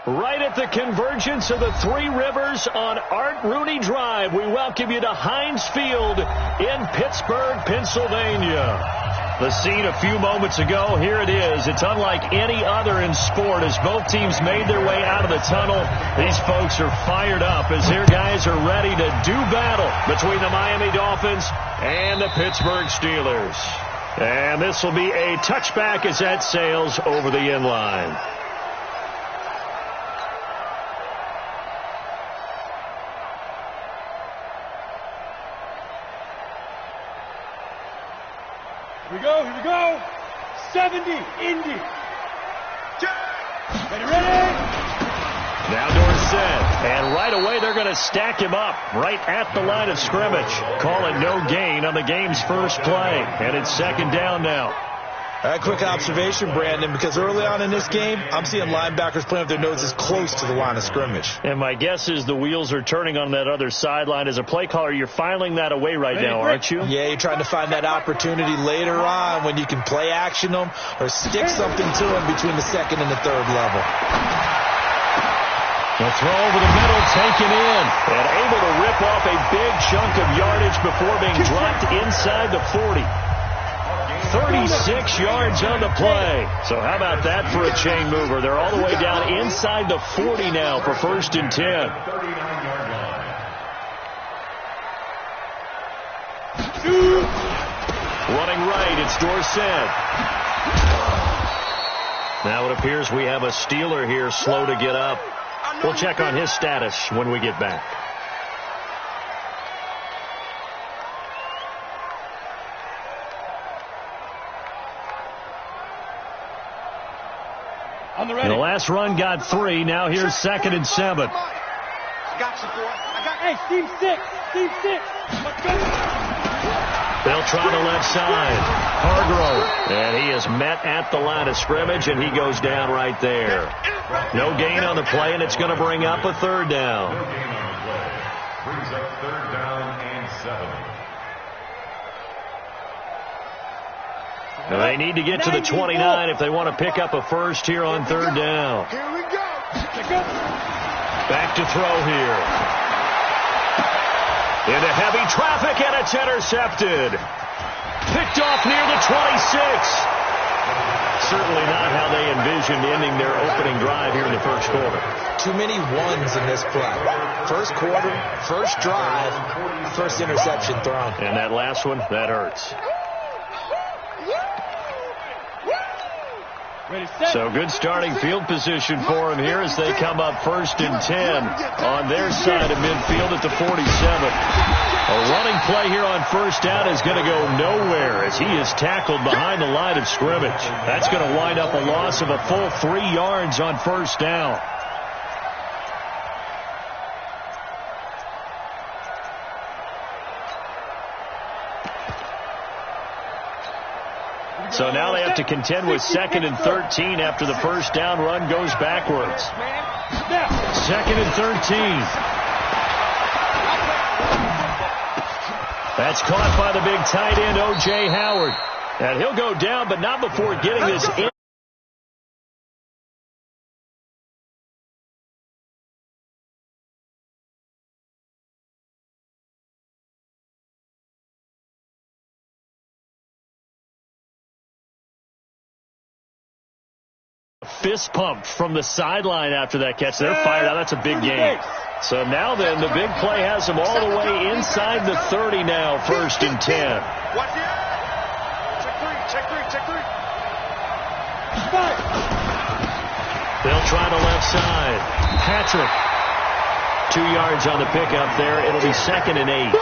Right at the convergence of the Three Rivers on Art Rooney Drive, we welcome you to Heinz Field in Pittsburgh, Pennsylvania. The scene a few moments ago, here it is. It's unlike any other in sport as both teams made their way out of the tunnel. These folks are fired up as their guys are ready to do battle between the Miami Dolphins and the Pittsburgh Steelers. And this will be a touchback as that sails over the end line. Here we go. 70, Indy. Ready. Now Dorsett, and right away they're going to stack him up right at the line of scrimmage. Call it no gain on the game's first play, and it's second down now. A quick observation, Brandon, because early on in this game, I'm seeing linebackers playing with their noses close to the line of scrimmage. And my guess is the wheels are turning on that other sideline. As a play caller, you're filing that away right now, aren't you? Yeah, you're trying to find that opportunity later on when you can play action them or stick something to them between the second and the third level. The throw over the middle, taken in, and able to rip off a big chunk of yardage before being dropped inside the 40. 36 yards on the play. So how about that for a chain mover? They're all the way down inside the 40 now for 1st and 10. Running right, it's Dorsett. Now it appears we have a Steeler here slow to get up. We'll check on his status when we get back. And the last run got 3. Now here's 2nd and 7. Hey, Steve 6. Let's go. They'll try the left side. Hargrove. And he is met at the line of scrimmage, and he goes down right there. No gain on the play, and it's going to bring up a 3rd down. Brings up 3rd down and 7. And they need to get to the 29 if they want to pick up a first here on 3rd down. Here we go. Back to throw here. Into heavy traffic, and it's intercepted. Picked off near the 26. Certainly not how they envisioned ending their opening drive here in the first quarter. Too many ones in this play. First quarter, first drive, first interception thrown. And that last one, that hurts. So good starting field position for him here as they come up 1st and 10 on their side of midfield at the 47. A running play here on 1st down is going to go nowhere as he is tackled behind the line of scrimmage. That's going to wind up a loss of a full 3 yards on 1st down. So now they have to contend with 2nd and 13 after the 1st down run goes backwards. 2nd and 13. That's caught by the big tight end, O.J. Howard. And he'll go down, but not before getting this in. Fist pumped from the sideline after that catch. They're fired out. That's a big game. So now then, the big play has them all the way inside the 30 now, 1st and 10. Watch it. Check three. They'll try the left side. Patrick. 2 yards on the pickup there. It'll be 2nd and 8.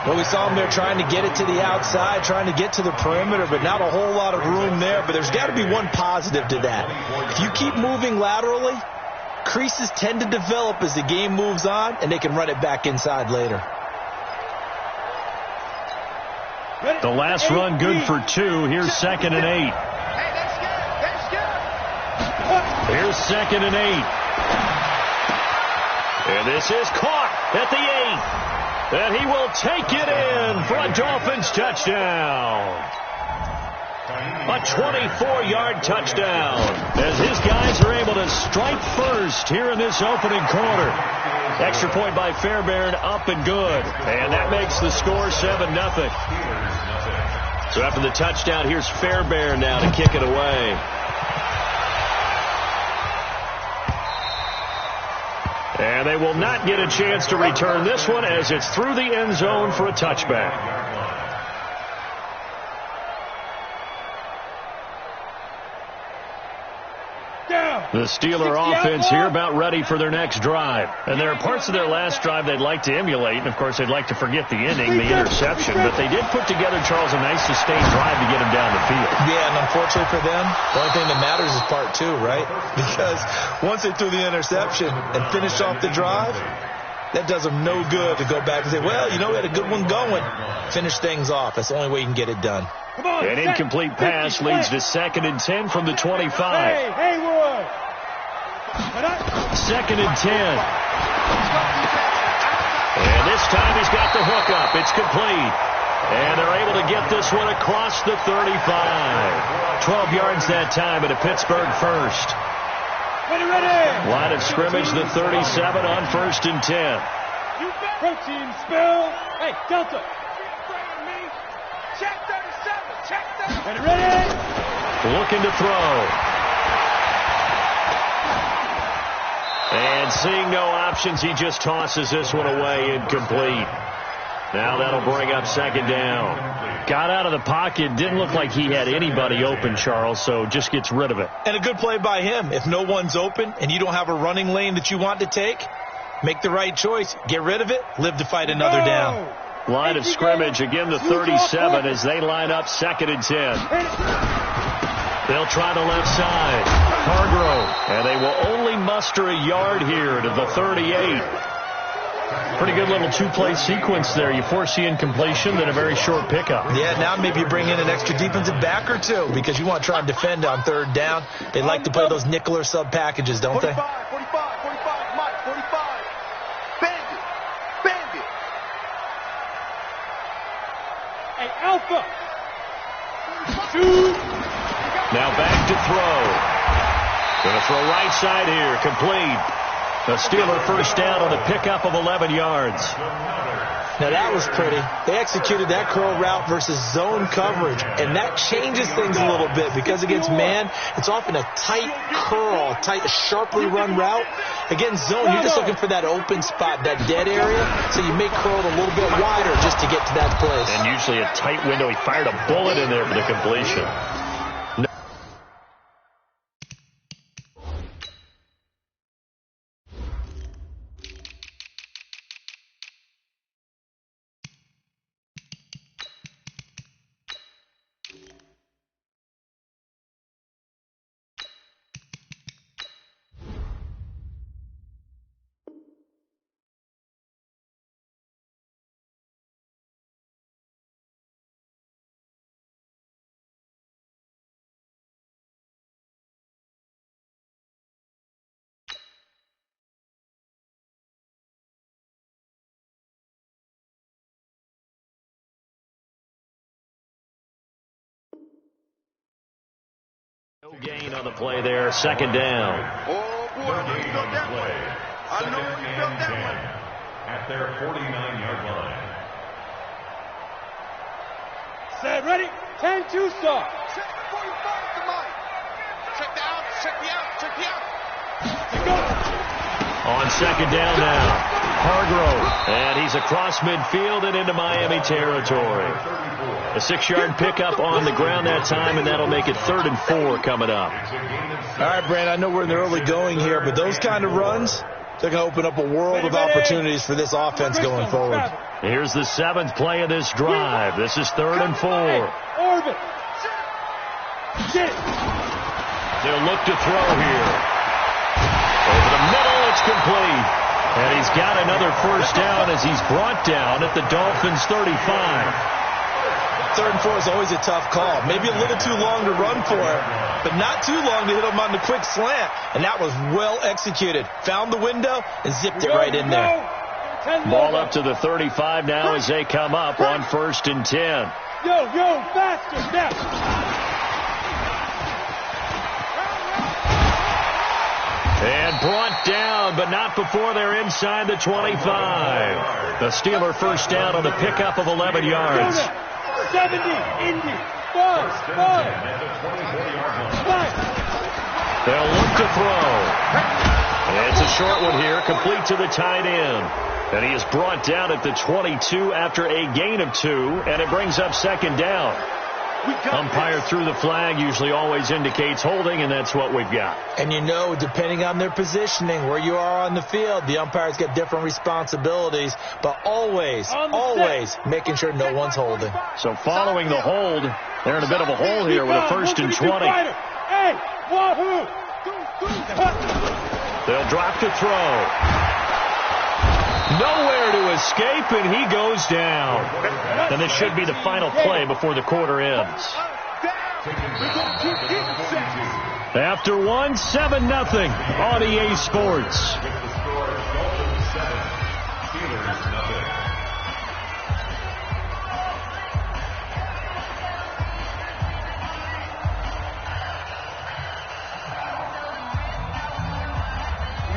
Well, we saw him there trying to get it to the outside, trying to get to the perimeter, but not a whole lot of room there. But there's got to be one positive to that. If you keep moving laterally, creases tend to develop as the game moves on, and they can run it back inside later. The last run good for 2. Here's 2nd and 8. Here's 2nd and 8. And this is caught at the 8. And he will take it in for a Dolphins touchdown. A 24-yard touchdown as his guys are able to strike first here in this opening quarter. Extra point by Fairbairn, up and good. And that makes the score 7-0. So after the touchdown, here's Fairbairn now to kick it away. And they will not get a chance to return this one as it's through the end zone for a touchback. The Steeler offense here about ready for their next drive. And there are parts of their last drive they'd like to emulate. And, of course, they'd like to forget the inning, the interception. But they did put together, Charles, a nice sustained drive to get him down the field. Yeah, and unfortunately for them, the only thing that matters is part two, right? Because once they threw the interception and finished off the drive, that does them no good to go back and say, well, you know, we had a good one going. Finish things off. That's the only way you can get it done. An incomplete pass leads to 2nd and 10 from the 25. Hey, Haywood. 2nd and 10. And this time he's got the hook up. It's complete. And they're able to get this one across the 35. 12 yards that time at a Pittsburgh first. Ready. Line of scrimmage, the 37 on 1st and 10. Protein spill. Hey, Delta. Check 37. Check 37. Ready. Looking to throw. And seeing no options, he just tosses this one away, incomplete. Now that'll bring up 2nd down. Got out of the pocket, didn't look like he had anybody open, Charles, so just gets rid of it. And a good play by him. If no one's open and you don't have a running lane that you want to take, make the right choice. Get rid of it. Live to fight another down. Line of scrimmage, again the 37 as they line up 2nd and 10. They'll try the left side. Hargrove. And they will only muster a yard here to the 38. Pretty good little two-play sequence there. You force the incompletion, then a very short pickup. Yeah, now maybe you bring in an extra defensive back or two because you want to try and defend on 3rd down. They like to play those nickel or sub packages, don't they? 45, Mike, 45. Bandit. Hey, Alpha. Shoot. Now back to throw. Going to throw right side here. Complete. The Steeler first down on the pickup of 11 yards. Now that was pretty. They executed that curl route versus zone coverage, and that changes things a little bit because against man, it's often a tight curl, tight, sharply run route. Against zone, you're just looking for that open spot, that dead area, so you make curl a little bit wider just to get to that place. And usually a tight window. He fired a bullet in there for the completion. No gain on the play there. 2nd down. Oh, boy, I know you felt that way. I know you felt that way. At their 49-yard line. Set, ready. 10-2 start. Check the 45 to Mike. Check the out. Check the out. Go. On 2nd down now. Hargrove. And he's across midfield and into Miami territory. A 6-yard pickup on the ground that time, and that'll make it 3rd and 4 coming up. All right, Brand, I know we're in the early going here, but those kind of runs, they're going to open up a world of opportunities for this offense going forward. Here's the 7th play of this drive. This is 3rd and 4. Orbit. They'll look to throw here. Over the middle, it's complete. And he's got another first down as he's brought down at the Dolphins' 35. 3rd and 4 is always a tough call. Maybe a little too long to run for it, but not too long to hit him on the quick slant. And that was well executed. Found the window and zipped it right in there. Ball up to the 35 now as they come up on 1st and 10. Yo, faster, now. down, but not before they're inside the 25. The Steeler first down on the pickup of 11 yards. 70, Indy, 5. They'll look to throw. It's a short one here, complete to the tight end. And he is brought down at the 22 after a gain of 2, and it brings up second down. Umpire threw the flag, usually always indicates holding, and that's what we've got. And you know, depending on their positioning, where you are on the field, the umpires get different responsibilities, but always making sure no one's holding. So following the hold, they're in a bit of a hole here with a 1st and 20. Hey, wahoo! They'll drop to throw. Nowhere to escape, and he goes down. And this should be the final play before the quarter ends. After 1, 7-0 on EA Sports.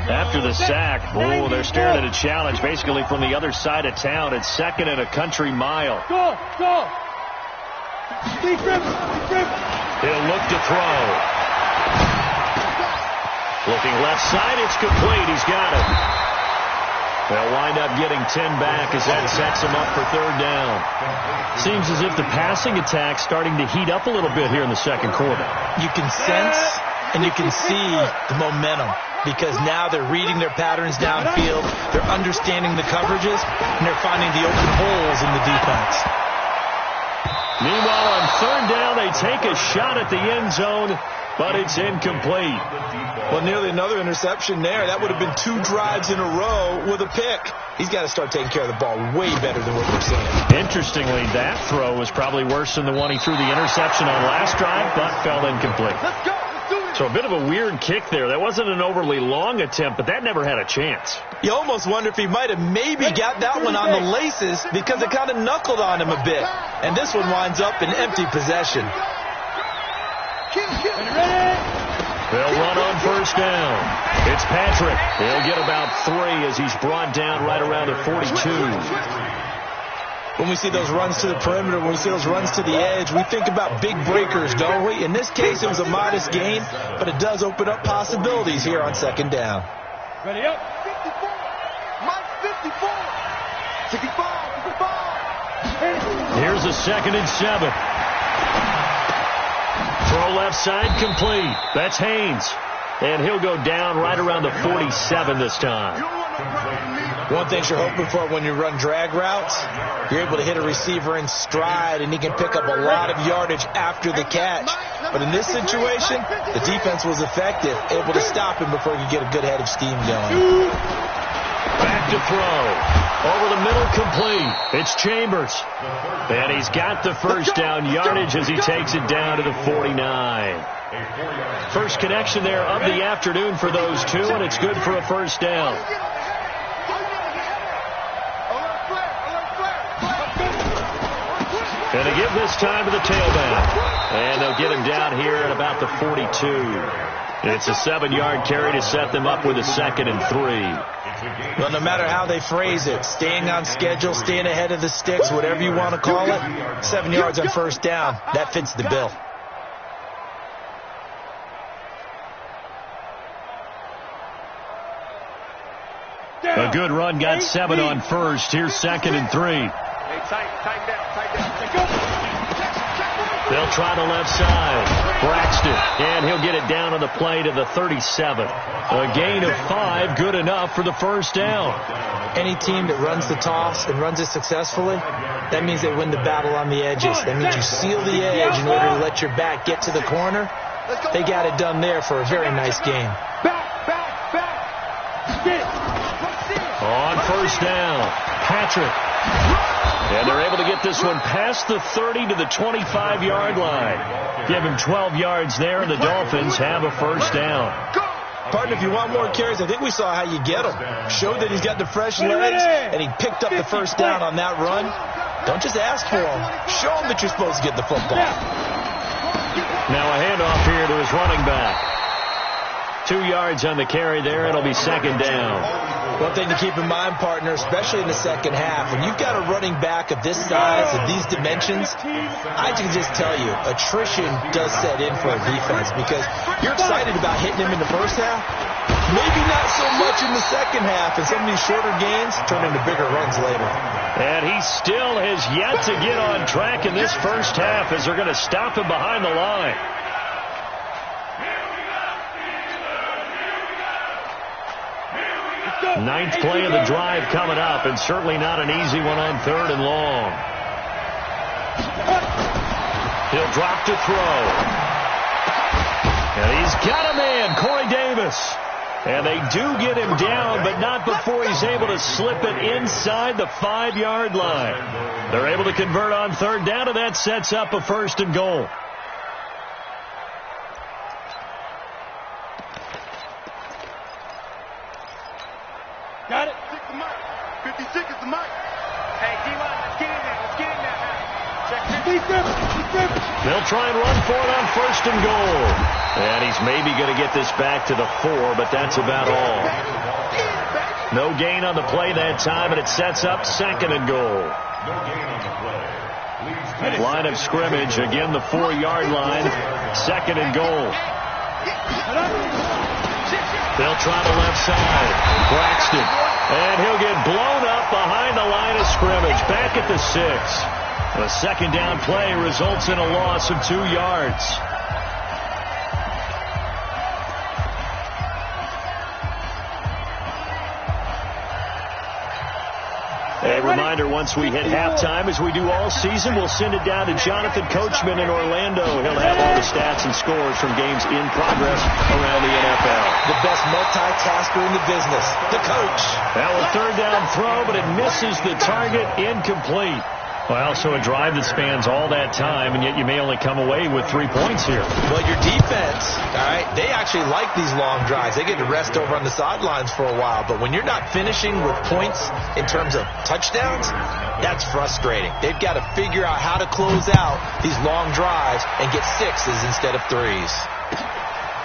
After the sack, they're staring at a challenge basically from the other side of town. It's 2nd and a country mile. Go! He'll look to throw. Looking left side, it's complete. He's got it. They'll wind up getting 10 back as that sets him up for 3rd down. Seems as if the passing attack's starting to heat up a little bit here in the second quarter. You can sense and you can see the momentum, because now they're reading their patterns downfield, they're understanding the coverages, and they're finding the open holes in the defense. Meanwhile, on 3rd down, they take a shot at the end zone, but it's incomplete. Well, nearly another interception there. That would have been 2 drives in a row with a pick. He's got to start taking care of the ball way better than what we're seeing. Interestingly, that throw was probably worse than the one he threw the interception on last drive, but fell incomplete. Let's go! So a bit of a weird kick there. That wasn't an overly long attempt, but that never had a chance. You almost wonder if he might have maybe got that one on the laces because it kind of knuckled on him a bit. And this one winds up in empty possession. They'll run on 1st down. It's Patrick. They'll get about 3 as he's brought down right around the 42. When we see those runs to the perimeter, when we see those runs to the edge, we think about big breakers, don't we? In this case, it was a modest gain, but it does open up possibilities here on 2nd down. Ready up. 54. Mike 54. 65. Here's a 2nd and 7. Throw left side complete. That's Haynes. And he'll go down right around the 47 this time. One thing you're hoping for when you run drag routes, you're able to hit a receiver in stride, and he can pick up a lot of yardage after the catch. But in this situation, the defense was effective, able to stop him before he could get a good head of steam going. Back to throw. Over the middle, complete. It's Chambers. And he's got the 1st down yardage as he takes it down to the 49. First connection there of the afternoon for those two, and it's good for a 1st down. And they give this time to the tailback. And they'll get him down here at about the 42. It's a 7-yard carry to set them up with a 2nd and 3. Well, no matter how they phrase it, staying on schedule, staying ahead of the sticks, whatever you want to call it, 7 yards on 1st down, that fits the bill. A good run, got 7 on 1st. Here's 2nd and 3. Hey, tighten down. They'll try the left side. Braxton, and he'll get it down on the play to the 37. A gain of 5, good enough for the 1st down. Any team that runs the toss and runs it successfully, that means they win the battle on the edges. That means you seal the edge in order to let your back get to the corner. They got it done there for a very nice game. Back. On 1st down, Patrick. And they're able to get this one past the 30 to the 25-yard line. Give him 12 yards there, and the Dolphins have a 1st down. Partner, if you want more carries, I think we saw how you get him. Showed that he's got the fresh legs, and he picked up the 1st down on that run. Don't just ask for him. Show him that you're supposed to get the football. Now a handoff here to his running back. 2 yards on the carry there. It'll be second down. One thing to keep in mind, partner, especially in the second half, when you've got a running back of this size and these dimensions, I can just tell you, attrition does set in for a defense because you're excited about hitting him in the first half. Maybe not so much in the second half, and some of these shorter gains turn into bigger runs later. And he still has yet to get on track in this first half as they're going to stop him behind the line. Ninth play of the drive coming up, and certainly not an easy one on 3rd and long. He'll drop to throw. And he's got a man, Corey Davis. And they do get him down, but not before he's able to slip it inside the 5-yard line. They're able to convert on 3rd down, and that sets up a 1st and goal. Got it. 56 is the mic. Hey, D-line, let's get in there. Let's get in there now. They'll try and run for it on 1st and goal. And he's maybe going to get this back to the 4, but that's about all. No gain on the play that time, and it sets up 2nd and goal. Line of scrimmage, again the 4-yard line, 2nd and goal. They'll try the left side. Braxton. And he'll get blown up behind the line of scrimmage. Back at the 6. The 2nd down play results in a loss of 2 yards. A reminder, once we hit halftime, as we do all season, we'll send it down to Jonathan Coachman in Orlando. He'll have all the stats and scores from games in progress around the NFL. The best multitasker in the business, the coach. Now a 3rd down throw, but it misses the target, incomplete. Well, so a drive that spans all that time, and yet you may only come away with 3 points here. Well, your defense, all right, they actually like these long drives. They get to rest over on the sidelines for a while. But when you're not finishing with points in terms of touchdowns, that's frustrating. They've got to figure out how to close out these long drives and get 6s instead of 3s.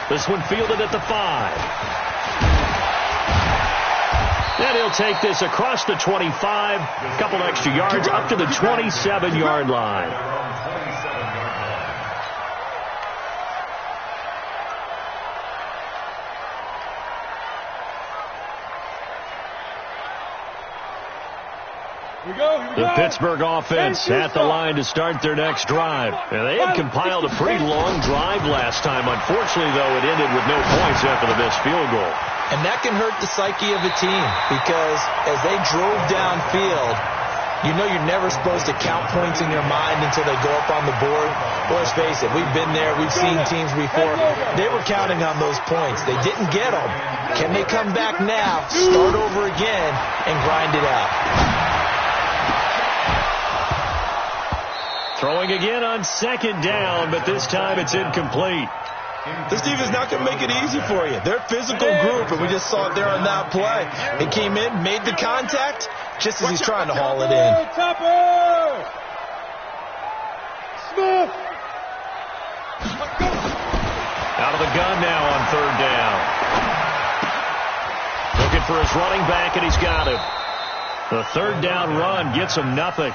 This one fielded at the 5. Then he'll take this across the 25, a couple extra yards, up to the 27-yard line. The Pittsburgh offense at the line to start their next drive. And they had compiled a pretty long drive last time. Unfortunately, though, it ended with no points after the missed field goal. And that can hurt the psyche of a team because as they drove downfield, you know you're never supposed to count points in your mind until they go up on the board. Well, let's face it, we've been there. We've seen teams before. They were counting on those points. They didn't get them. Can they come back now, start over again, and grind it out? Throwing again on 2nd down, but this time it's incomplete. This defense is not going to make it easy for you. They're a physical group, and we just saw it there on that play. They came in, made the contact, just as he's trying to haul it in. Smith. Out of the gun now on 3rd down. Looking for his running back, and he's got him. The 3rd down run gets him nothing.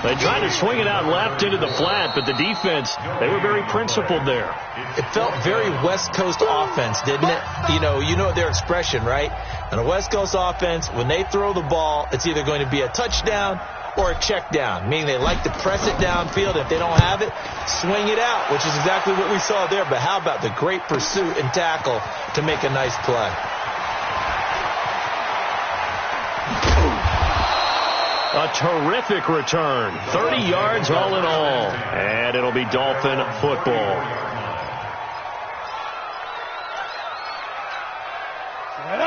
They tried to swing it out left into the flat, but the defense, they were very principled there. It felt very West Coast offense, didn't it? You know their expression, right? On a West Coast offense, when they throw the ball, it's either going to be a touchdown or a check down, meaning they like to press it downfield. If they don't have it, swing it out, which is exactly what we saw there. But how about the great pursuit and tackle to make a nice play? A terrific return. 30 yards all in all. And it'll be Dolphin football.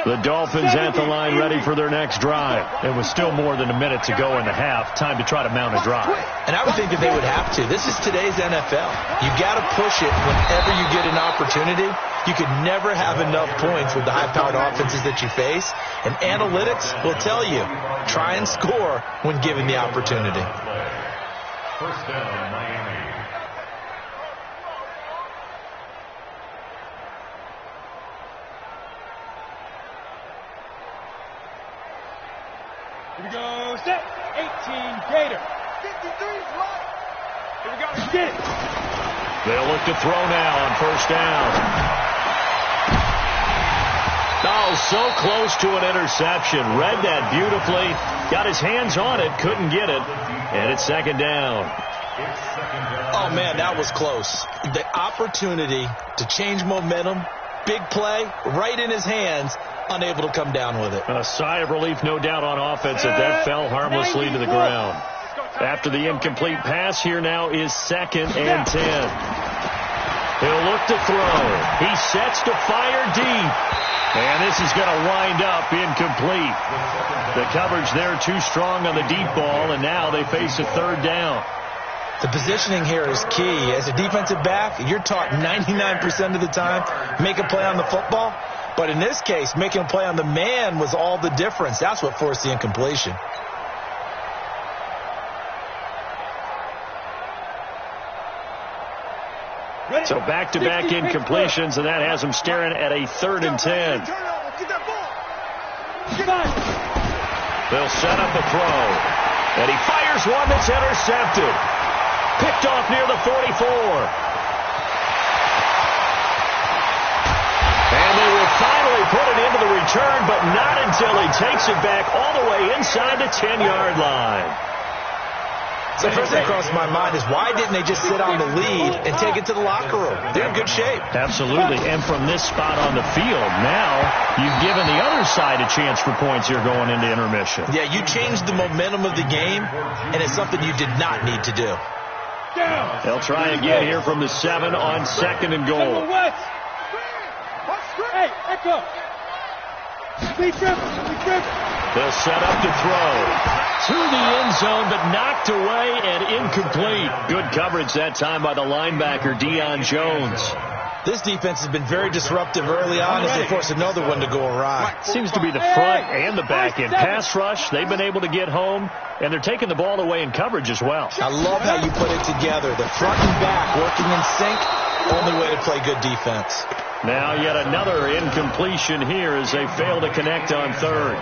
The Dolphins at the line ready for their next drive. It was still more than a minute to go in the half. Time to try to mount a drive. And I would think that they would have to. This is today's NFL. You got to push it whenever you get an opportunity. You could never have enough points with the high-powered offenses that you face. And analytics will tell you, try and score when given the opportunity. First down, Miami. Here we go. Set. 18 Gator. 53's right. Here we go. Get it. They'll look to throw now on first down. Oh, so close to an interception. Read that beautifully. Got his hands on it. Couldn't get it. And it's second down. Oh, man, that was close. The opportunity to change momentum, big play, right in his hands, unable to come down with it. A sigh of relief, no doubt, on offense that fell harmlessly to the ground. After the incomplete pass, here now is 2nd and 10. He'll look to throw. He sets to fire deep. And this is going to wind up incomplete. The coverage there too strong on the deep ball, and now they face a third down. The positioning here is key. As a defensive back, you're taught 99% of the time, make a play on the football. But in this case, making a play on the man was all the difference. That's what forced the incompletion. So back-to-back incompletions, and that has them staring at a 3rd and 10. They'll set up a throw. And he fires one that's intercepted. Picked off near the 44. And they will finally put it into the return, but not until he takes it back all the way inside the 10-yard line. So first thing that crossed my mind is why didn't they just sit on the lead and take it to the locker room? They're in good shape. Absolutely. And from this spot on the field, now you've given the other side a chance for points here going into intermission. Yeah, you changed the momentum of the game, and it's something you did not need to do. They'll try again here from the 7 on 2nd and goal. Hey, echo. They'll set up to throw. Through the end zone, but knocked away and incomplete. Good coverage that time by the linebacker, Deion Jones. This defense has been very disruptive early on as they force another one to go awry. Seems to be the front and the back end. Pass rush, they've been able to get home, and they're taking the ball away in coverage as well. I love how you put it together. The front and back working in sync, only way to play good defense. Now yet another incompletion here as they fail to connect on 3rd.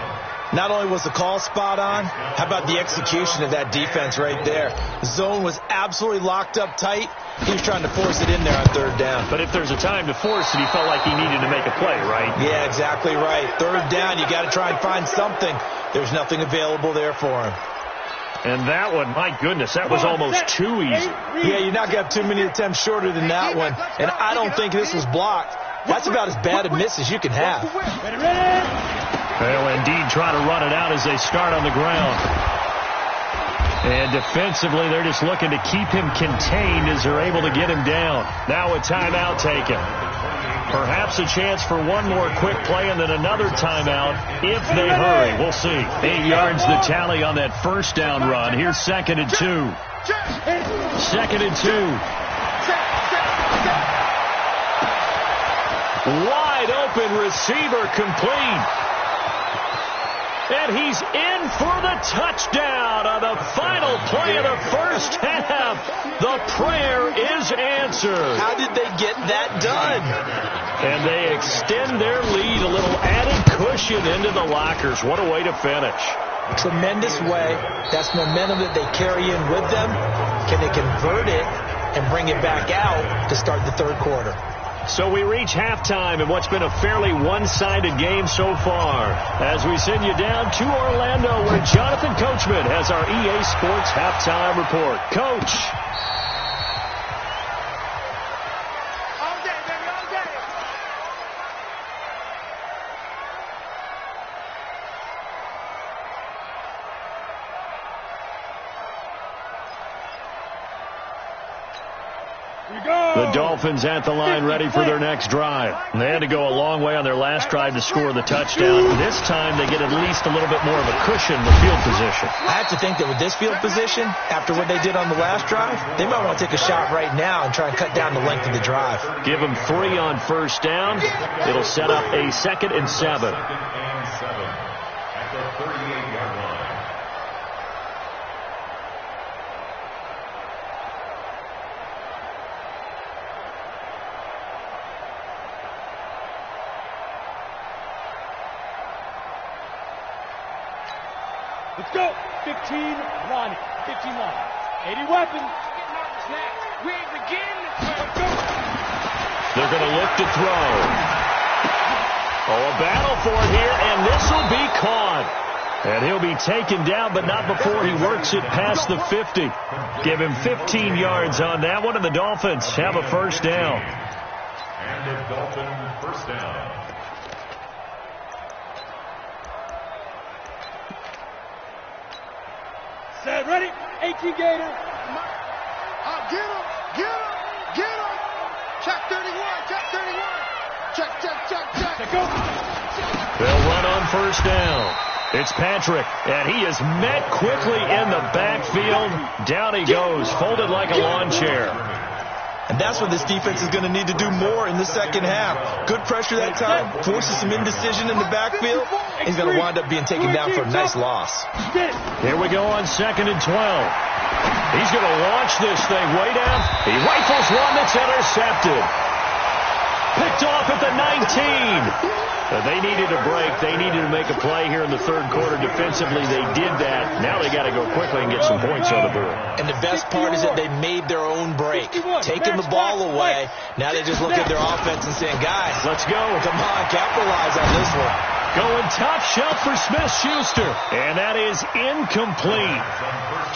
Not only was the call spot on, how about the execution of that defense right there? The zone was absolutely locked up tight. He was trying to force it in there on 3rd down. But if there's a time to force it, he felt like he needed to make a play, right? Yeah, exactly right. 3rd down, you got to try and find something. There's nothing available there for him. And that one, my goodness, that was almost too easy. Yeah, you're not going to have too many attempts shorter than that one. And I don't think this was blocked. That's about as bad a miss as you can have. They'll indeed try to run it out as they start on the ground. And defensively, they're just looking to keep him contained as they're able to get him down. Now a timeout taken. Perhaps a chance for one more quick play and then another timeout if they hurry. We'll see. 8 yards the tally on that first down run. Here's 2nd and 2. 2nd and 2. Wide open receiver complete. And he's in for the touchdown on the final play of the first half. The prayer is answered. How did they get that done? And they extend their lead, a little added cushion into the lockers. What a way to finish. Tremendous way. That's momentum that they carry in with them. Can they convert it and bring it back out to start the 3rd quarter? So we reach halftime in what's been a fairly one-sided game so far. As we send you down to Orlando, where Jonathan Coachman has our EA Sports halftime report. Coach. All day, baby, all day. The Dolphins at the line ready for their next drive. They had to go a long way on their last drive to score the touchdown. This time they get at least a little bit more of a cushion in the field position. I have to think that with this field position, after what they did on the last drive, they might want to take a shot right now and try and cut down the length of the drive. Give them 3 on first down. It'll set up a 2nd and 7. At the 38-yard line. Let's go. 15 line. 15 line. 80 weapons. We ain't beginning. Let's go. They're going to look to throw. Oh, a battle for it here, and this will be caught. And he'll be taken down, but not before he works it past the 50. Give him 15 yards on that one, and the Dolphins have a first down. And a Dolphin first down. Set, ready? 18 Gator. Get him, get him, get him. Check 31, check 31. Check. Let's go. They'll run on first down. It's Patrick, and he is met quickly in the backfield. Down he goes, folded like a lawn chair. And that's what this defense is going to need to do more in the second half. Good pressure that time, forces some indecision in the backfield. He's going to wind up being taken down for a nice loss. Here we go on 2nd and 12. He's going to launch this thing way down. He rifles one that's intercepted. Picked off at the 19. They needed a break. They needed to make a play here in the third quarter. Defensively, they did that. Now they got to go quickly and get some points on the board. And the best part is that they made their own break. Taking the ball away. Now they just look at their offense and saying, guys, let's go. Come on, capitalize on this one. Going top shelf for Smith-Schuster. And that is incomplete.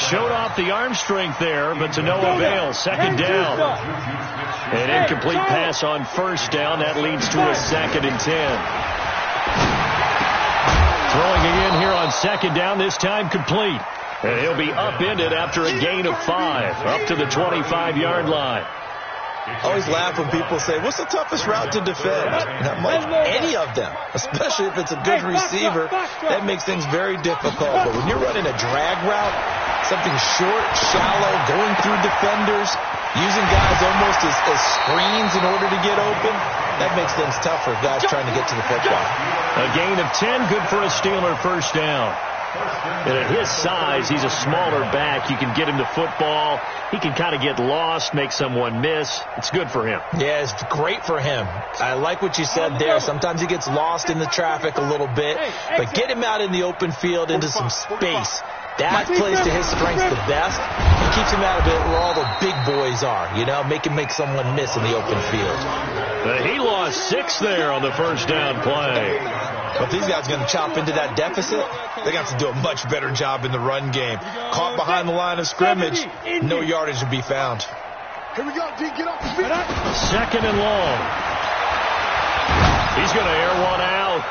Showed off the arm strength there, but to no avail. Second down. An incomplete pass on first down. That leads to a 2nd and 10. Throwing again here on second down, this time complete. And he'll be upended after a gain of 5, up to the 25-yard line. I always laugh when people say, what's the toughest route to defend? Not much. Any of them, especially if it's a good receiver, that makes things very difficult. But when you're running a drag route, something short, shallow, going through defenders, using guys almost as screens in order to get open, that makes things tough for guys trying to get to the football. A gain of 10, good for a Steeler first down. And at his size, he's a smaller back. You can get him the football. He can kind of get lost, make someone miss. It's good for him. Yeah, it's great for him. I like what you said there. Sometimes he gets lost in the traffic a little bit. But get him out in the open field into some space. That plays to his strengths the best. It keeps him out of it where all the big boys are, you know, make someone miss in the open field. He lost 6 there on the first down play. But these guys are going to chop into that deficit. They're going to have to do a much better job in the run game. Caught behind the line of scrimmage, no yardage to be found. Here we go, D, get off the field. 2nd and long. He's going to air one out.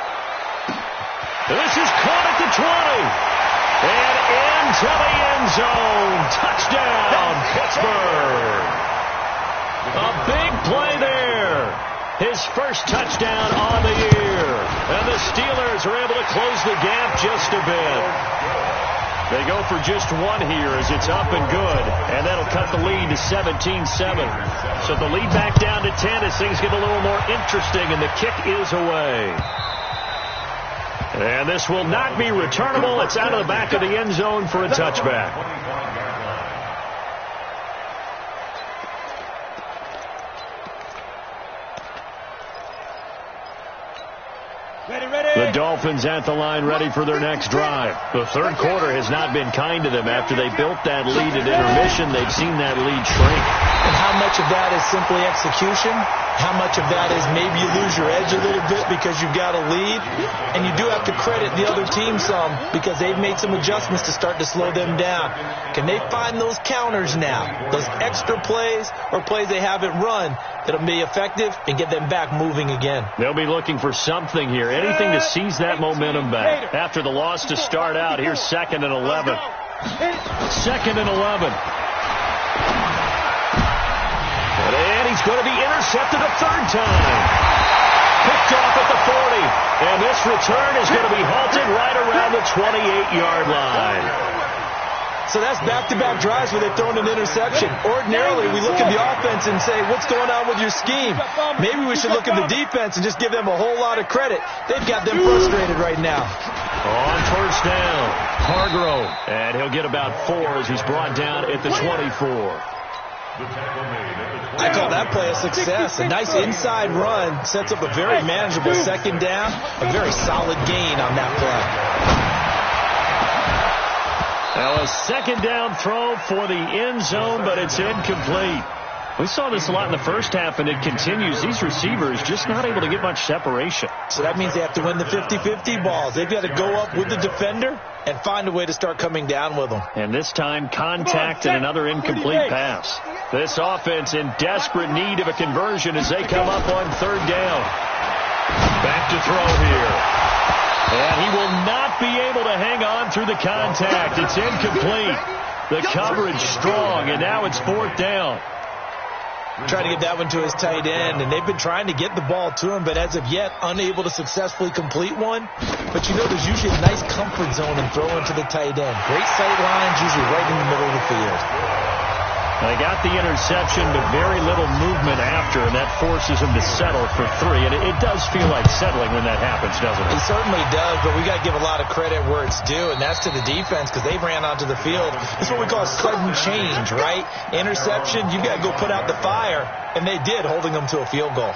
This is caught at the 20. And into the end zone. Touchdown, Pittsburgh. A big play there. His first touchdown on the year. And the Steelers are able to close the gap just a bit. They go for just one here as it's up and good. And that'll cut the lead to 17-7. So the lead back down to 10 as things get a little more interesting, and the kick is away. And this will not be returnable. It's out of the back of the end zone for a touchback. The Dolphins at the line ready for their next drive. The third quarter has not been kind to them. After they built that lead at intermission, they've seen that lead shrink. And how much of that is simply execution? How much of that is maybe you lose your edge a little bit because you've got a lead? And you do have to credit the other team some because they've made some adjustments to start to slow them down. Can they find those counters now? Those extra plays or plays they haven't run that'll be effective and get them back moving again? They'll be looking for something here. Anything to seize that momentum back. After the loss to start out, here's 2nd and 11. 2nd and 11. And he's going to be intercepted a third time. Picked off at the 40. And this return is going to be halted right around the 28-yard line. So that's back-to-back drives where they've thrown an interception. Ordinarily, we look at the offense and say, what's going on with your scheme? Maybe we should look at the defense and just give them a whole lot of credit. They've got them frustrated right now. On first down, Hargrove. And he'll get about 4 as he's brought down at the 24. I call that play a success. A nice inside run sets up a very manageable second down. A very solid gain on that play. Now a second down throw for the end zone, but it's incomplete. We saw this a lot in the first half, and it continues. These receivers just not able to get much separation. So that means they have to win the 50-50 balls. They've got to go up with the defender and find a way to start coming down with them. And this time, contact and another incomplete pass. This offense in desperate need of a conversion as they come up on third down. Back to throw here. And he will not be able to hang on through the contact. It's incomplete. The coverage strong, and now it's fourth down. Trying to get that one to his tight end, and they've been trying to get the ball to him, but as of yet, unable to successfully complete one. But you know, there's usually a nice comfort zone in throwing to the tight end. Great sight lines, usually right in the middle of the field. They got the interception, but very little movement after, and that forces him to settle for 3. And it does feel like settling when that happens, doesn't it? It certainly does, but we got to give a lot of credit where it's due, and that's to the defense because they ran onto the field. It's what we call a sudden change, right? Interception, you got to go put out the fire, and they did, holding them to a field goal.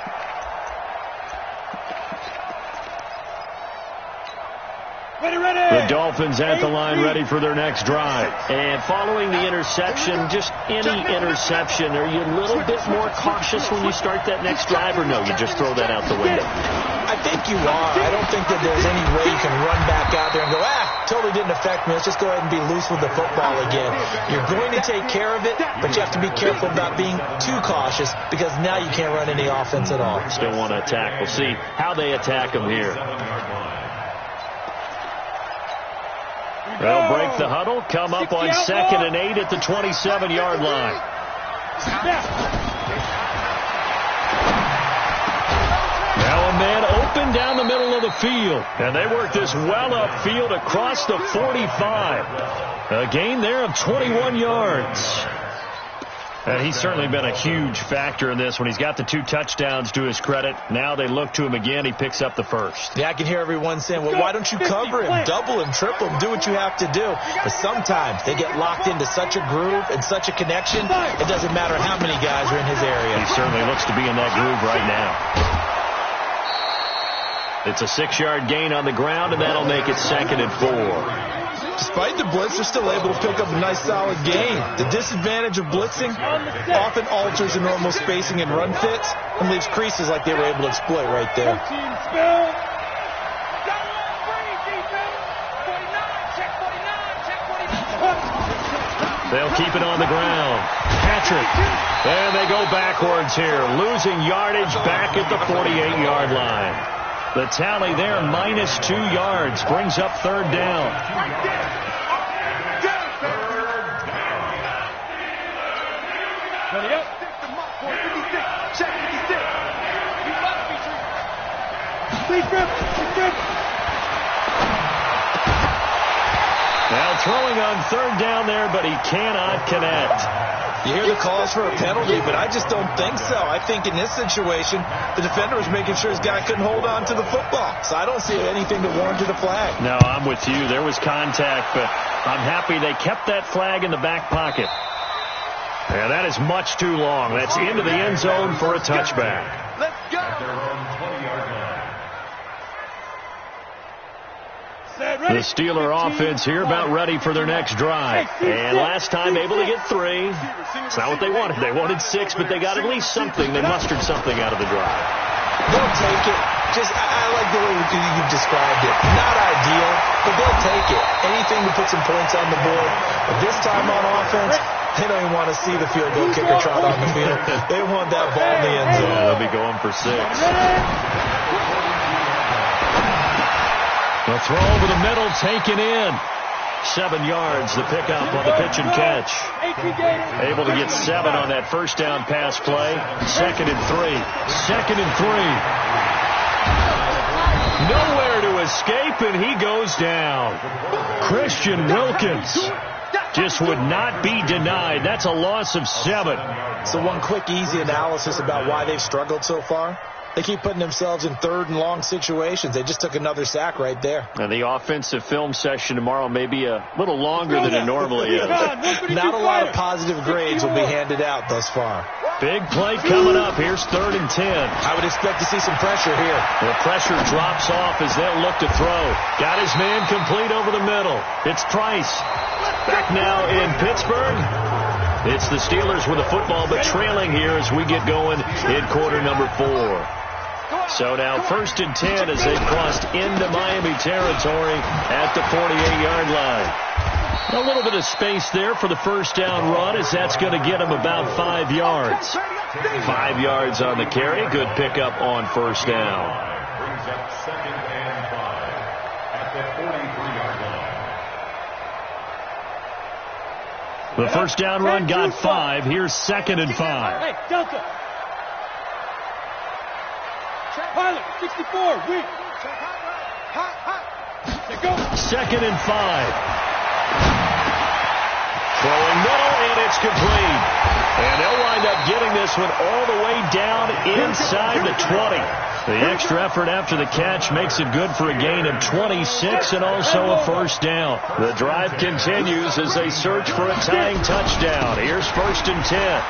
The Dolphins at the line ready for their next drive. And following the interception, just any interception, are you a little bit more cautious when you start that next drive, or no, you just throw that out the window? I think you are. I don't think that there's any way you can run back out there and go, totally didn't affect me. Let's just go ahead and be loose with the football again. You're going to take care of it, but you have to be careful about being too cautious because now you can't run any offense at all. Still want to attack. We'll see how they attack them here. They'll break the huddle, come up on 2nd and 8 at the 27-yard line. Now a man open down the middle of the field. And they work this well upfield across the 45. A gain there of 21 yards. And he's certainly been a huge factor in this when he's got the 2 touchdowns to his credit. Now they look to him again. He picks up the first. Yeah, I can hear everyone saying, well, why don't you cover him, double him, triple him, do what you have to do. But sometimes they get locked into such a groove and such a connection, it doesn't matter how many guys are in his area. He certainly looks to be in that groove right now. It's a 6-yard gain on the ground, and that'll make it 2nd and 4. Despite the blitz, they're still able to pick up a nice, solid gain. The disadvantage of blitzing often alters the normal spacing and run fits and leaves creases like they were able to exploit right there. They'll keep it on the ground. Patrick. And they go backwards here, losing yardage back at the 48-yard line. The tally there, -2 yards, brings up third down. Ready up. Check 56. You must be true. Please grip. Now throwing on third down there, but he cannot connect. You hear the calls for a penalty, but I just don't think so. I think in this situation, the defender was making sure his guy couldn't hold on to the football. So I don't see anything to warrant a flag. No, I'm with you. There was contact, but I'm happy they kept that flag in the back pocket. And that is much too long. That's into the end zone for a touchback. Let's go. The Steeler offense here about ready for their next drive. And last time able to get 3. It's not what they wanted. They wanted 6, but they got at least something. They mustered something out of the drive. They'll take it. I like the way you've described it. Not ideal, but they'll take it. Anything to put some points on the board. But this time on offense, they don't even want to see the field goal kicker trot on the field. They want that ball in the end zone. Yeah, they'll be going for 6. The throw over the middle, taken in. 7 yards, the pickup on the pitch and catch. Able to get 7 on that first down pass play. 2nd and 3. 2nd and 3. Nowhere to escape, and he goes down. Christian Wilkins just would not be denied. That's a loss of 7. So one quick, easy analysis about why they've struggled so far. They keep putting themselves in third and long situations. They just took another sack right there. And the offensive film session tomorrow may be a little longer than it normally is. Not a lot of positive grades will be handed out thus far. Big play coming up. Here's 3rd and 10. I would expect to see some pressure here. The pressure drops off as they'll look to throw. Got his man complete over the middle. It's Price. Back now in Pittsburgh. It's the Steelers with the football, but trailing here as we get going in quarter number 4. So now 1st and 10 as they've crossed into Miami territory at the 48-yard line. A little bit of space there for the first down run as that's going to get them about 5 yards. 5 yards on the carry. Good pickup on first down. Brings up 2nd and 5 at the 43-yard line. The first down run got 5. Here's 2nd and 5. Hey, Delta. Pilot, 64, weak. Hot. Go. 2nd and 5. Throwing middle, and it's complete. And they'll wind up getting this one all the way down inside the 20. The extra effort after the catch makes it good for a gain of 26 and also a first down. The drive continues as they search for a tying touchdown. Here's 1st and 10.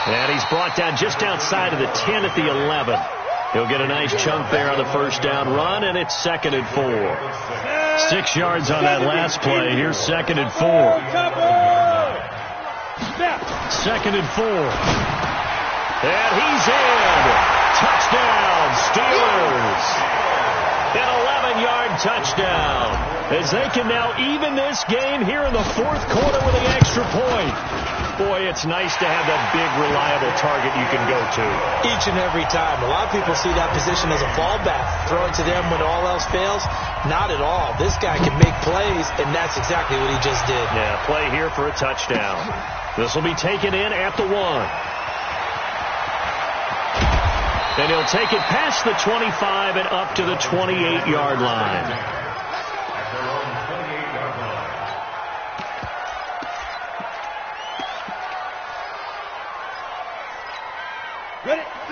And he's brought down just outside of the 10 at the 11. He'll get a nice chunk there on the first down run, and it's 2nd and 4. 6 yards on that last play. Here's 2nd and 4. 2nd and 4. And he's in. Touchdown, Steelers. An 11-yard touchdown. As they can now even this game here in the 4th quarter with an extra point. Boy, it's nice to have that big, reliable target you can go to. Each and every time. A lot of people see that position as a fallback. Throw it to them when all else fails. Not at all. This guy can make plays, and that's exactly what he just did. Yeah, play here for a touchdown. This will be taken in at the 1. And he'll take it past the 25 and up to the 28-yard line.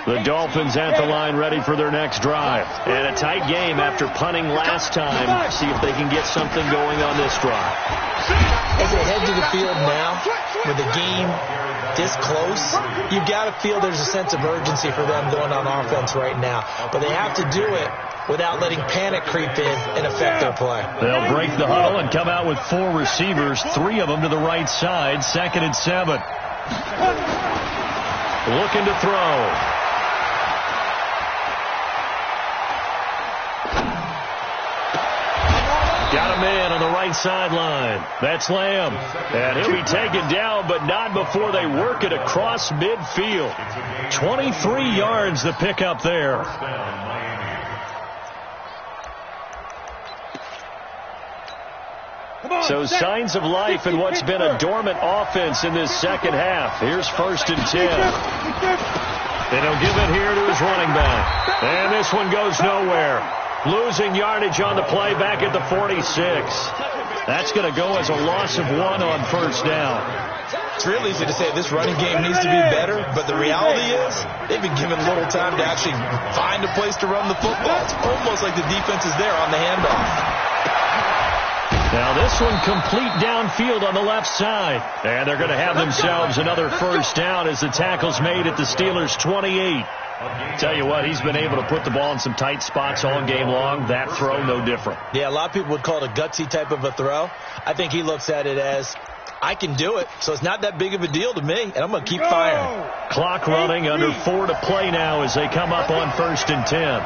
The Dolphins at the line ready for their next drive. And a tight game after punting last time. See if they can get something going on this drive. As they head to the field now, with the game this close, you've got to feel there's a sense of urgency for them going on offense right now. But they have to do it without letting panic creep in and affect their play. They'll break the huddle and come out with 4 receivers, 3 of them to the right side. 2nd and 7. Looking to throw. Got a man on the right sideline. That's Lamb. And he'll be taken down, but not before they work it across midfield. 23 yards the pickup there. So signs of life in what's been a dormant offense in this second half. Here's 1st and 10. And he'll give it here to his running back. And this one goes nowhere. Losing yardage on the play back at the 46. That's going to go as a loss of 1 on first down. It's real easy to say this running game needs to be better, but the reality is they've been given little time to actually find a place to run the football. It's almost like the defense is there on the handoff. Now this one complete downfield on the left side. And they're going to have themselves another first down as the tackle's made at the Steelers' 28. Tell you what, he's been able to put the ball in some tight spots all game long. That throw, no different. Yeah, a lot of people would call it a gutsy type of a throw. I think he looks at it as, I can do it, so it's not that big of a deal to me, and I'm going to keep firing. Clock running, under 4 to play now as they come up on 1st and 10.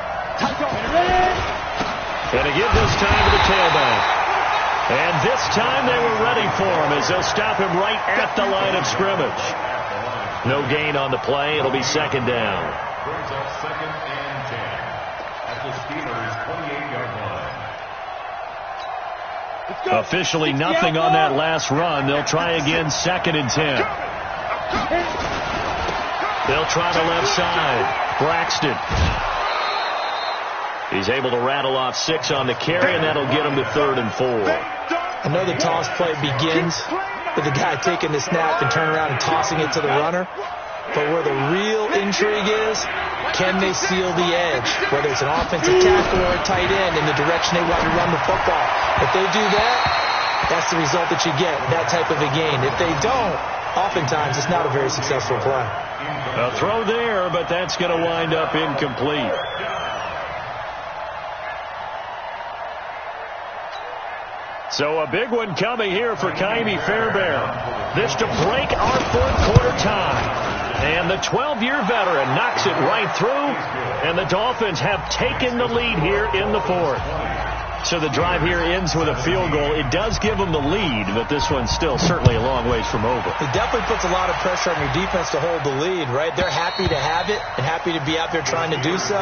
And again this time to the tailback. And this time they were ready for him as they'll stop him right at the line of scrimmage. No gain on the play. It'll be 2nd down. Brings up 2nd and 10 at the Steelers' 28-yard line. Officially nothing on that last run. They'll try again 2nd and 10. They'll try the left side. Braxton. He's able to rattle off 6 on the carry, and that'll get him to 3rd and 4. I know the toss play begins with the guy taking the snap and turning around and tossing it to the runner. But where the real intrigue is, can they seal the edge? Whether it's an offensive tackle or a tight end in the direction they want to run the football. If they do that, that's the result that you get, that type of a gain. If they don't, oftentimes it's not a very successful play. A throw there, but that's going to wind up incomplete. So a big one coming here for Ka'imi Fairbairn. This to break our fourth quarter tie. And the 12-year veteran knocks it right through. And the Dolphins have taken the lead here in the fourth. So the drive here ends with a field goal. It does give them the lead, but this one's still certainly a long ways from over. It definitely puts a lot of pressure on your defense to hold the lead, right? They're happy to have it and happy to be out there trying to do so.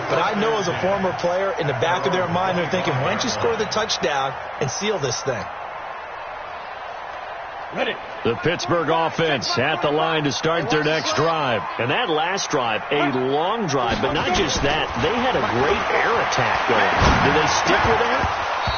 But I know as a former player, in the back of their mind, they're thinking, why don't you score the touchdown and seal this thing? Ready. The Pittsburgh offense at the line to start their next drive. And that last drive, a long drive, but not just that. They had a great air attack going. Do they stick with that?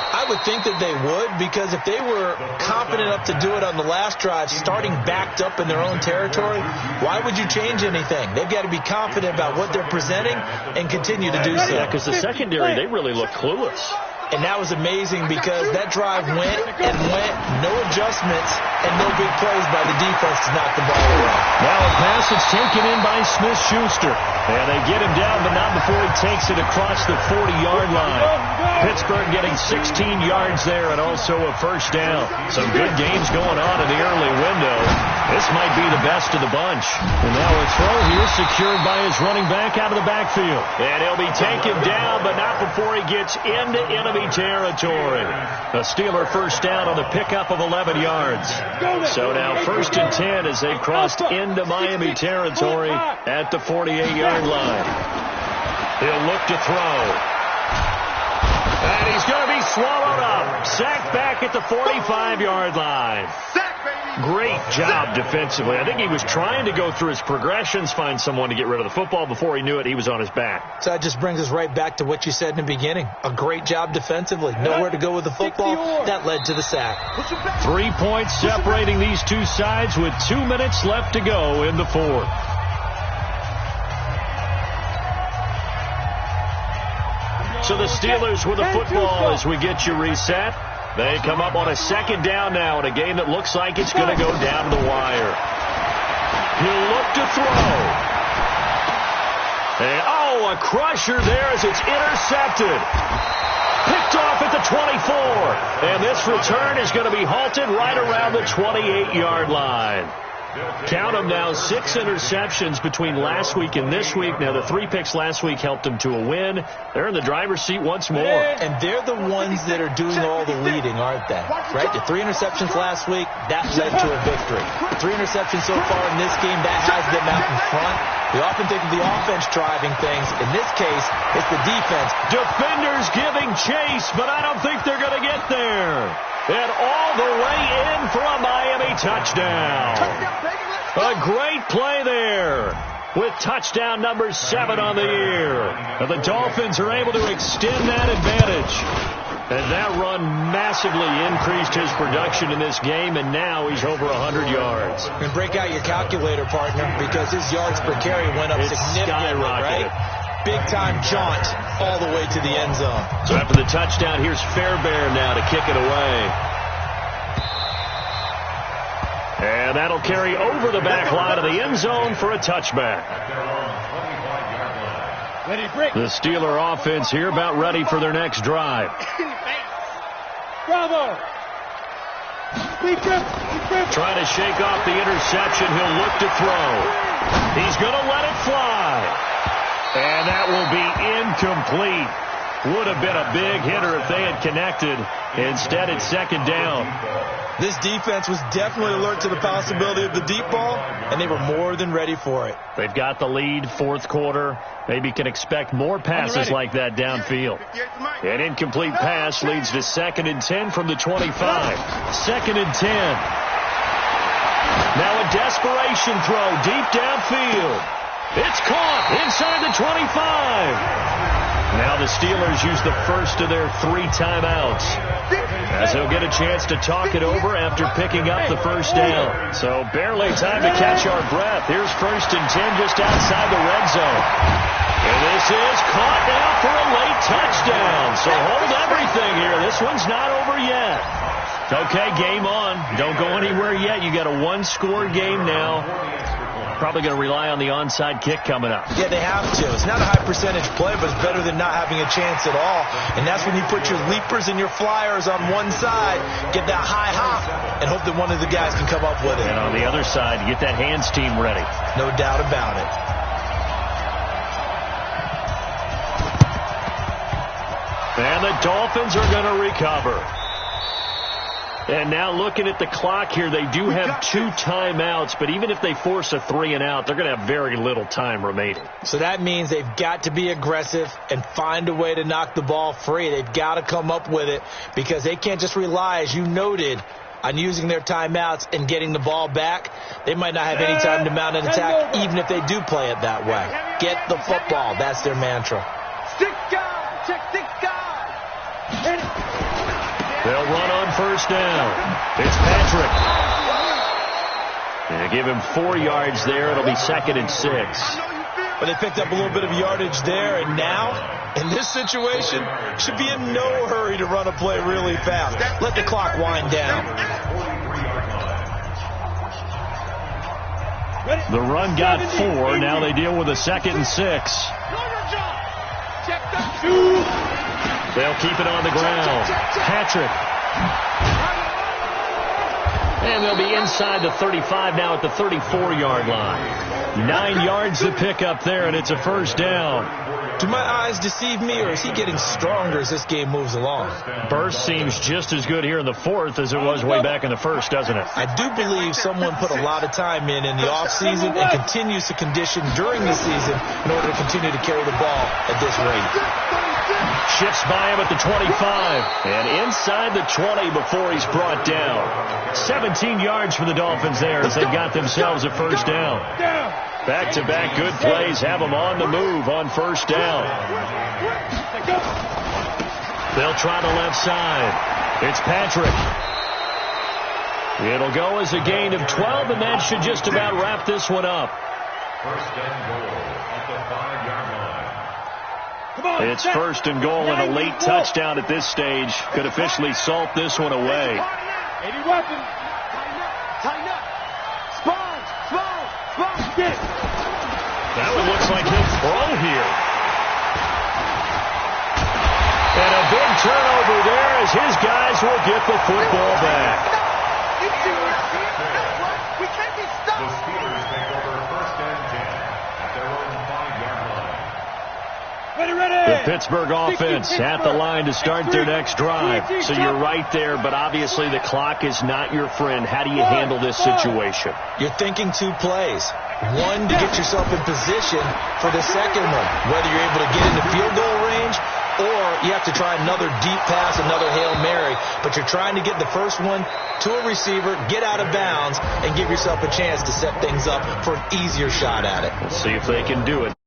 I would think that they would, because if they were confident enough to do it on the last drive, starting backed up in their own territory, why would you change anything? They've got to be confident about what they're presenting and continue to do so. Yeah, because the secondary, they really look clueless. And that was amazing because that drive went and went, no adjustments, and no big plays by the defense to knock the ball away. Now a pass that's taken in by Smith-Schuster. And they get him down, but not before he takes it across the 40-yard line. Pittsburgh getting 16 yards there and also a first down. Some good games going on in the early window. This might be the best of the bunch. And now a throw here secured by his running back out of the backfield. And he'll be taken down, but not before he gets into enemy territory. A Steeler first down on the pickup of 11 yards. So now 1st and 10 as they crossed into Miami territory at the 48-yard line. He'll look to throw. And he's going to be swallowed up. Sacked back at the 45-yard line. Great job defensively. I think he was trying to go through his progressions, find someone to get rid of the football. Before he knew it, he was on his back. So that just brings us right back to what you said in the beginning. A great job defensively. Nowhere to go with the football. That led to the sack. 3 points separating these two sides with 2 minutes left to go in the fourth. So the Steelers with the football as we get you reset. They come up on a second down now in a game that looks like it's going to go down to the wire. He'll look to throw. And, a crusher there as it's intercepted. Picked off at the 24. And this return is going to be halted right around the 28-yard line. Count them now, 6 interceptions between last week and this week. Now, the 3 picks last week helped them to a win. They're in the driver's seat once more. And they're the ones that are doing all the leading, aren't they? Right? The 3 interceptions last week, that led to a victory. The 3 interceptions so far in this game, that has them out in front. We often think of the offense driving things. In this case, it's the defense. Defenders giving chase, but I don't think they're going to get there. And all the way in for a Miami touchdown. A great play there with touchdown number 7 on the year. And the Dolphins are able to extend that advantage. And that run massively increased his production in this game, and now he's over 100 yards. And break out your calculator, partner, because his yards per carry went up significantly, right? Big-time jaunt all the way to the end zone. So after the touchdown, here's Fairbairn now to kick it away. And that'll carry over the back line of the end zone for a touchback. The Steeler offense here about ready for their next drive. Bravo! Trying to shake off the interception. He'll look to throw. He's going to let it fly. And that will be incomplete. Would have been a big hitter if they had connected. Instead, it's second down. This defense was definitely alert to the possibility of the deep ball, and they were more than ready for it. They've got the lead, fourth quarter. Maybe can expect more passes like that downfield. An incomplete pass leads to 2nd and 10 from the 25. 2nd and 10. Now a desperation throw deep downfield. It's caught inside the 25. Now the Steelers use the first of their 3 timeouts, as they'll get a chance to talk it over after picking up the first down. So barely time to catch our breath. Here's 1st and 10 just outside the red zone. And this is caught now for a late touchdown. So hold everything here. This one's not over yet. Okay, game on. Don't go anywhere yet. You got a 1-score game now. Probably going to rely on the onside kick coming up. Yeah, they have to. It's not a high percentage play, but it's better than not having a chance at all. And that's when you put your leapers and your flyers on one side, get that high hop, and hope that one of the guys can come up with it. And on the other side, get that hands team ready. No doubt about it. And the Dolphins are going to recover. And now looking at the clock here, they do have 2 timeouts, but even if they force a 3 and out, they're going to have very little time remaining. So that means they've got to be aggressive and find a way to knock the ball free. They've got to come up with it because they can't just rely, as you noted, on using their timeouts and getting the ball back. They might not have any time to mount an attack, even if they do play it that way. Get the football. That's their mantra. Stick guy. Check stick guy. They'll run on first down. It's Patrick. And give him 4 yards there. It'll be 2nd and 6. But they picked up a little bit of yardage there, and now, in this situation, should be in no hurry to run a play really fast. Let the clock wind down. The run got 4. Now they deal with a 2nd and 6. They'll keep it on the ground. Patrick. And they'll be inside the 35 now at the 34-yard line. 9 yards to pick up there, and it's a first down. Do my eyes deceive me, or is he getting stronger as this game moves along? Burst seems just as good here in the 4th as it was way back in the 1st, doesn't it? I do believe someone put a lot of time in the offseason and continues to condition during the season in order to continue to carry the ball at this rate. Shifts by him at the 25. And inside the 20 before he's brought down. 17 yards for the Dolphins there as they've got themselves a first down. Back-to-back good plays have them on the move on first down. They'll try the left side. It's Patrick. It'll go as a gain of 12, and that should just about wrap this one up. First and goal at the 5-yard line. It's 1st and goal, and a late touchdown at this stage could officially salt this one away. Any weapon. Tighten up. Spine. Get it. That one looks like he'll throw here. And a big turnover there as his guys will get the football back. We can't be stopped. The Steelers take over 1st and 10 at their own 5-yard line. The Pittsburgh offense at the line to start their next drive. So you're right there, but obviously the clock is not your friend. How do you handle this situation? You're thinking 2 plays. One, to get yourself in position for the second one, whether you're able to get into field goal range or you have to try another deep pass, another Hail Mary. But you're trying to get the first one to a receiver, get out of bounds, and give yourself a chance to set things up for an easier shot at it. Let's see if they can do it.